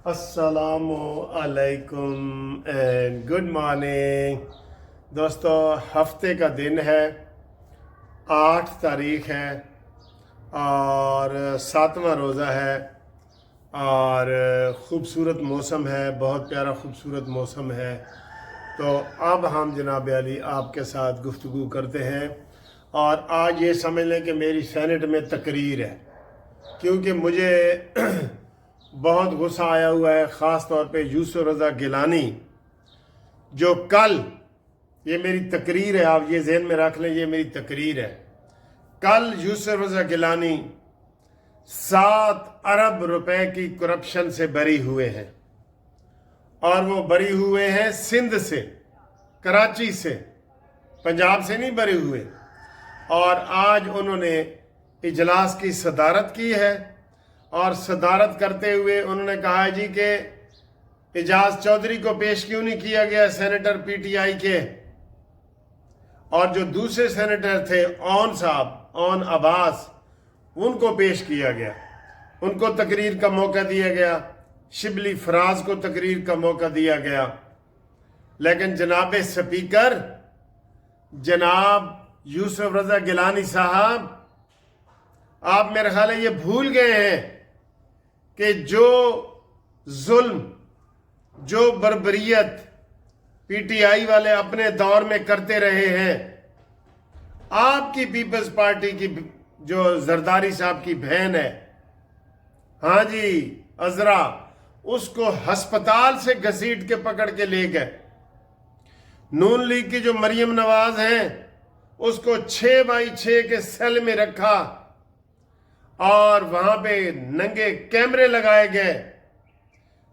السلام علیکم and good morning دوستو، ہفتے کا دن ہے، 8 تاریخ ہے اور 7واں روزہ ہے اور خوبصورت موسم ہے، بہت پیارا خوبصورت موسم ہے۔ تو اب ہم جناب علی آپ کے ساتھ گفتگو کرتے ہیں، اور آج یہ سمجھ لیں کہ میری سینٹ میں تقریر ہے، کیونکہ مجھے بہت غصہ آیا ہوا ہے، خاص طور پہ یوسف رضا گیلانی جو کل، یہ میری تقریر ہے، آپ یہ ذہن میں رکھ لیں، یہ میری تقریر ہے۔ کل یوسف رضا گیلانی 7 ارب روپے کی کرپشن سے بری ہوئے ہیں، اور وہ بری ہوئے ہیں سندھ سے، کراچی سے، پنجاب سے نہیں بری ہوئے۔ اور آج انہوں نے اجلاس کی صدارت کی ہے، اور صدارت کرتے ہوئے انہوں نے کہا ہے جی کہ اعجاز چودھری کو پیش کیوں نہیں کیا گیا، سینیٹر پی ٹی آئی کے، اور جو دوسرے سینیٹر تھے اون صاحب، اون عباس، ان کو پیش کیا گیا، ان کو تقریر کا موقع دیا گیا، شبلی فراز کو تقریر کا موقع دیا گیا۔ لیکن جناب سپیکر، جناب یوسف رضا گیلانی صاحب، آپ میرے خیال ہے یہ بھول گئے ہیں کہ جو ظلم، جو بربریت پی ٹی آئی والے اپنے دور میں کرتے رہے ہیں، آپ کی پیپلز پارٹی کی جو زرداری صاحب کی بہن ہے، ہاں جی عذرا، اس کو ہسپتال سے گھسیٹ کے پکڑ کے لے گئے۔ نون لیگ کی جو مریم نواز ہیں، اس کو 6x6 کے سیل میں رکھا، اور وہاں پہ ننگے کیمرے لگائے گئے،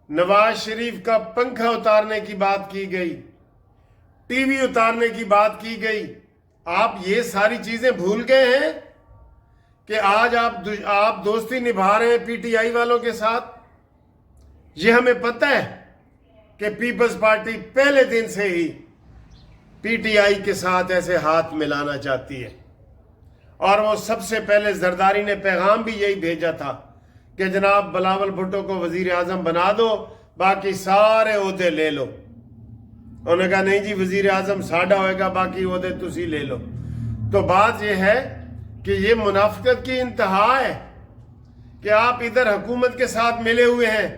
نواز شریف کا پنکھا اتارنے کی بات کی گئی، ٹی وی اتارنے کی بات کی گئی۔ آپ یہ ساری چیزیں بھول گئے ہیں کہ آج آپ دوستی نبھا رہے ہیں پی ٹی آئی والوں کے ساتھ۔ یہ ہمیں پتہ ہے کہ پیپلز پارٹی پہلے دن سے ہی پی ٹی آئی کے ساتھ ایسے ہاتھ ملانا چاہتی ہے، اور وہ سب سے پہلے زرداری نے پیغام بھی یہی بھیجا تھا کہ جناب بلاول بھٹو کو وزیر اعظم بنا دو، باقی سارے عہدے لے لو۔ انہوں نے کہا نہیں جی، وزیر اعظم ساڈا ہوئے گا، باقی عہدے تسی لے لو۔ تو بات یہ ہے کہ یہ منافقت کی انتہا ہے کہ آپ ادھر حکومت کے ساتھ ملے ہوئے ہیں۔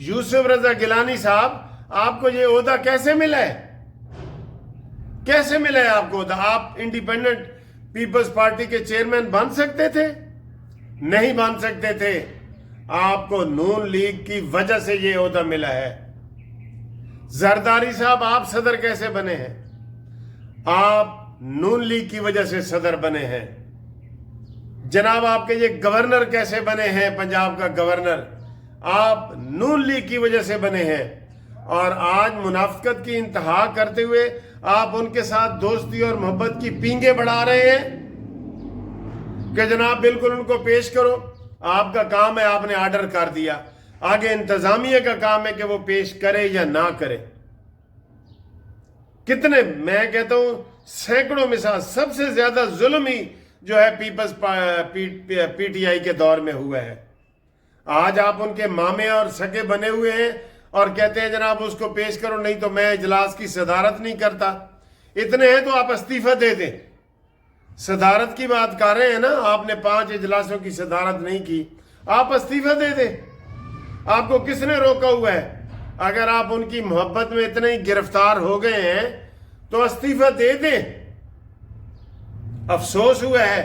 یوسف رضا گیلانی صاحب، آپ کو یہ عہدہ کیسے ملا ہے؟ کیسے ملا ہے آپ کو عہدہ؟ آپ انڈیپینڈنٹ پیپلز پارٹی کے چیئرمین بن سکتے تھے؟ نہیں بن سکتے تھے۔ آپ کو نون لیگ کی وجہ سے یہ عہدہ ملا ہے۔ زرداری صاحب، آپ صدر کیسے بنے ہیں؟ آپ نون لیگ کی وجہ سے صدر بنے ہیں۔ جناب آپ کے یہ گورنر کیسے بنے ہیں؟ پنجاب کا گورنر آپ نون لیگ کی وجہ سے بنے ہیں۔ اور آج منافقت کی انتہا کرتے ہوئے آپ ان کے ساتھ دوستی اور محبت کی پینگیں بڑھا رہے ہیں کہ جناب بالکل ان کو پیش کرو۔ آپ کا کام ہے، آپ نے آرڈر کر دیا، آگے انتظامیہ کا کام ہے کہ وہ پیش کرے یا نہ کرے۔ کتنے، میں کہتا ہوں سینکڑوں مثال، سب سے زیادہ ظلم ہی جو ہے پیپلز پی ٹی آئی کے دور میں ہوا ہے۔ آج آپ ان کے مامے اور سگے بنے ہوئے ہیں اور کہتے ہیں جناب اس کو پیش کرو، نہیں تو میں اجلاس کی صدارت نہیں کرتا۔ اتنے ہیں تو آپ استعفیٰ دے دیں۔ صدارت کی بات کر رہے ہیں نا، آپ نے 5 اجلاسوں کی صدارت نہیں کی، آپ استعفیٰ دے دیں۔ آپ کو کس نے روکا ہوا ہے؟ اگر آپ ان کی محبت میں اتنے ہی گرفتار ہو گئے ہیں تو استعفیٰ دے دیں۔ افسوس ہوا ہے۔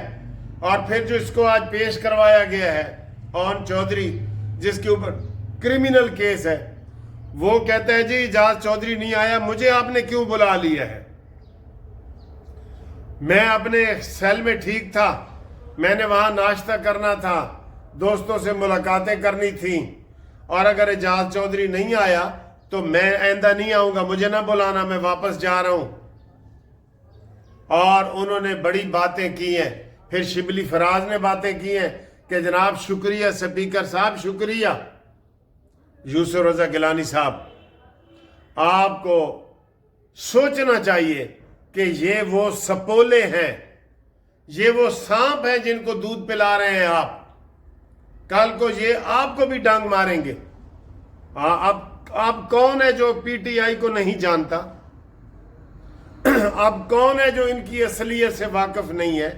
اور پھر جو اس کو آج پیش کروایا گیا ہے، اون چودھری، جس کے اوپر کرمنل کیس ہے، وہ کہتا ہے جی اعجاز چودھری نہیں آیا، مجھے آپ نے کیوں بلا لیا ہے؟ میں اپنے سیل میں ٹھیک تھا، میں نے وہاں ناشتہ کرنا تھا، دوستوں سے ملاقاتیں کرنی تھیں، اور اگر اعجاز چودھری نہیں آیا تو میں آئندہ نہیں آؤں گا، مجھے نہ بلانا، میں واپس جا رہا ہوں۔ اور انہوں نے بڑی باتیں کی ہیں۔ پھر شبلی فراز نے باتیں کی ہیں کہ جناب شکریہ سپیکر صاحب، شکریہ یوسف رضا گیلانی صاحب، آپ کو سوچنا چاہیے کہ یہ وہ سپولے ہیں، یہ وہ سانپ ہیں جن کو دودھ پلا رہے ہیں آپ، کل کو یہ آپ کو بھی ڈانگ ماریں گے۔ اب کون ہے جو پی ٹی آئی کو نہیں جانتا؟ اب کون ہے جو ان کی اصلیت سے واقف نہیں ہے؟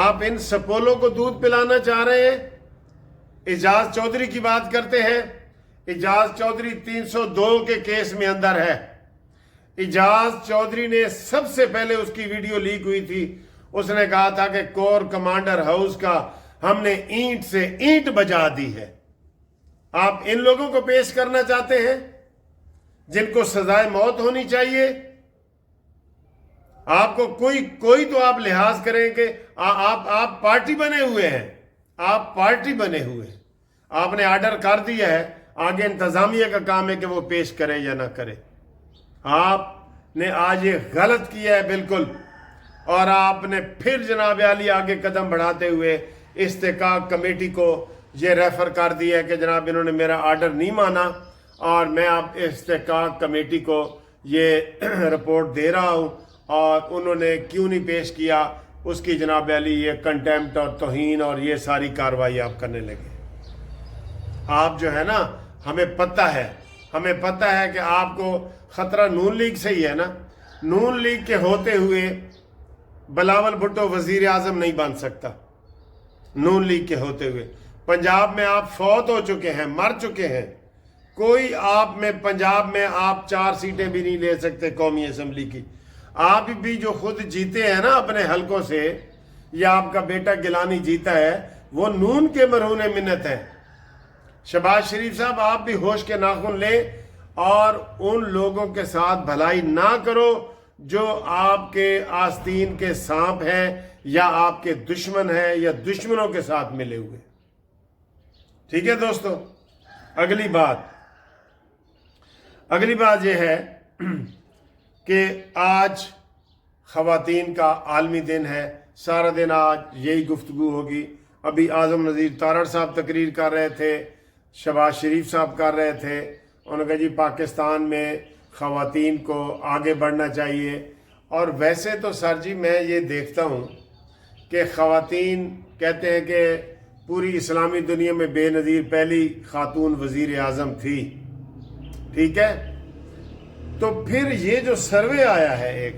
آپ ان سپولوں کو دودھ پلانا چاہ رہے ہیں؟ اعجاز چودھری کی بات کرتے ہیں. اعجاز چودھری 302 کے کیس میں اندر ہے. اعجاز چودھری نے سب سے پہلے اس کی ویڈیو لیک ہوئی تھی. اس نے کہا تھا کہ کور کمانڈر ہاؤس کا ہم نے اینٹ سے اینٹ بجا دی ہے. آپ ان لوگوں کو پیش کرنا چاہتے ہیں جن کو سزائے موت ہونی چاہیے؟ آپ کو کوئی تو آپ لحاظ کریں کہ آپ پارٹی بنے ہوئے ہیں. آپ پارٹی بنے ہوئے ہیں. آپ نے آرڈر کر دیا ہے. آگے انتظامیہ کا کام ہے کہ وہ پیش کرے یا نہ کرے. آپ نے آج یہ غلط کیا ہے بالکل. اور آپ نے پھر جناب عالی آگے قدم بڑھاتے ہوئے استحقاق کمیٹی کو یہ ریفر کر دیا ہے کہ جناب انہوں نے میرا آرڈر نہیں مانا اور میں اب استحقاق کمیٹی کو یہ رپورٹ دے رہا ہوں اور انہوں نے کیوں نہیں پیش کیا اس کی جناب علی یہ کنٹیمپٹ اور توہین اور یہ ساری کارروائی آپ کرنے لگے. آپ جو ہے نا ہمیں پتہ ہے کہ آپ کو خطرہ نون لیگ سے ہی ہے نا. نون لیگ کے ہوتے ہوئے بلاول بھٹو وزیر اعظم نہیں بن سکتا. نون لیگ کے ہوتے ہوئے پنجاب میں آپ فوت ہو چکے ہیں, مر چکے ہیں. کوئی آپ میں پنجاب میں آپ 4 سیٹیں بھی نہیں لے سکتے قومی اسمبلی کی. آپ بھی جو خود جیتے ہیں نا اپنے حلقوں سے, یا آپ کا بیٹا گیلانی جیتا ہے, وہ نون کے مرہون منت ہیں. شہباز شریف صاحب آپ بھی ہوش کے ناخن لیں اور ان لوگوں کے ساتھ بھلائی نہ کرو جو آپ کے آستین کے سانپ ہیں یا آپ کے دشمن ہیں یا دشمنوں کے ساتھ ملے ہوئے. ٹھیک ہے دوستو. اگلی بات یہ ہے کہ آج خواتین کا عالمی دن ہے. سارا دن آج یہی گفتگو ہوگی. ابھی اعظم نذیر تارڑ صاحب تقریر کر رہے تھے, شہباز شریف صاحب کر رہے تھے. انہوں نے کہا جی پاکستان میں خواتین کو آگے بڑھنا چاہیے. اور ویسے تو سر جی میں یہ دیکھتا ہوں کہ خواتین کہتے ہیں کہ پوری اسلامی دنیا میں بے نظیر پہلی خاتون وزیر اعظم تھی. ٹھیک ہے, تو پھر یہ جو سروے آیا ہے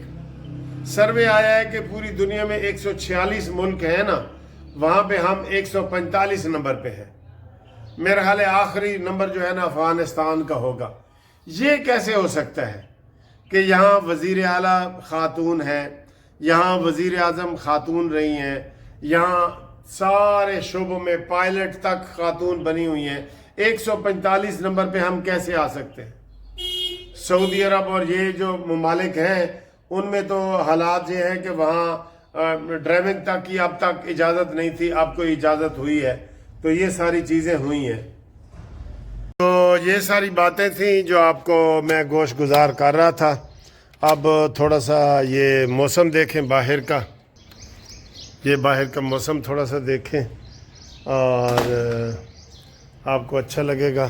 کہ پوری دنیا میں 146 ملک ہیں نا, وہاں پہ ہم 145 نمبر پہ ہیں. میرا خیال ہے آخری نمبر جو ہے نا افغانستان کا ہوگا. یہ کیسے ہو سکتا ہے کہ یہاں وزیر اعلیٰ خاتون ہے, یہاں وزیر اعظم خاتون رہی ہیں, یہاں سارے شعبوں میں پائلٹ تک خاتون بنی ہوئی ہیں, 145 نمبر پہ ہم کیسے آ سکتے ہیں؟ سعودی عرب اور یہ جو ممالک ہیں ان میں تو حالات یہ ہیں کہ وہاں ڈرائیونگ تک کی اب تک اجازت نہیں تھی, اب کوئی اجازت ہوئی ہے. تو یہ ساری چیزیں ہوئی ہیں. تو یہ ساری باتیں تھیں جو آپ کو میں گوش گزار کر رہا تھا. اب تھوڑا سا یہ موسم دیکھیں باہر کا, یہ باہر کا موسم تھوڑا سا دیکھیں اور آپ کو اچھا لگے گا.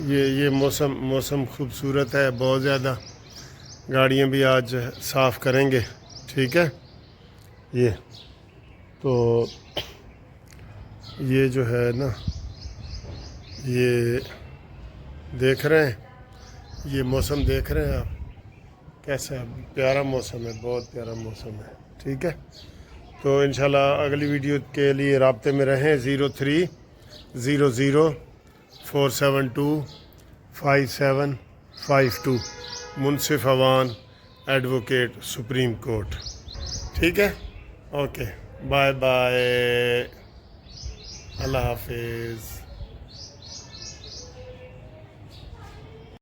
یہ موسم خوبصورت ہے بہت زیادہ. گاڑیاں بھی آج صاف کریں گے. ٹھیک ہے, یہ تو یہ جو ہے نا یہ دیکھ رہے ہیں, یہ موسم دیکھ رہے ہیں آپ کیسا پیارا موسم ہے, بہت پیارا موسم ہے. ٹھیک ہے, تو انشاءاللہ اگلی ویڈیو کے لیے رابطے میں رہیں. 0300472552 منصف اوان ایڈوکیٹ سپریم کورٹ. ٹھیک ہے, اوکے, بائے بائے, اللہ حافظ.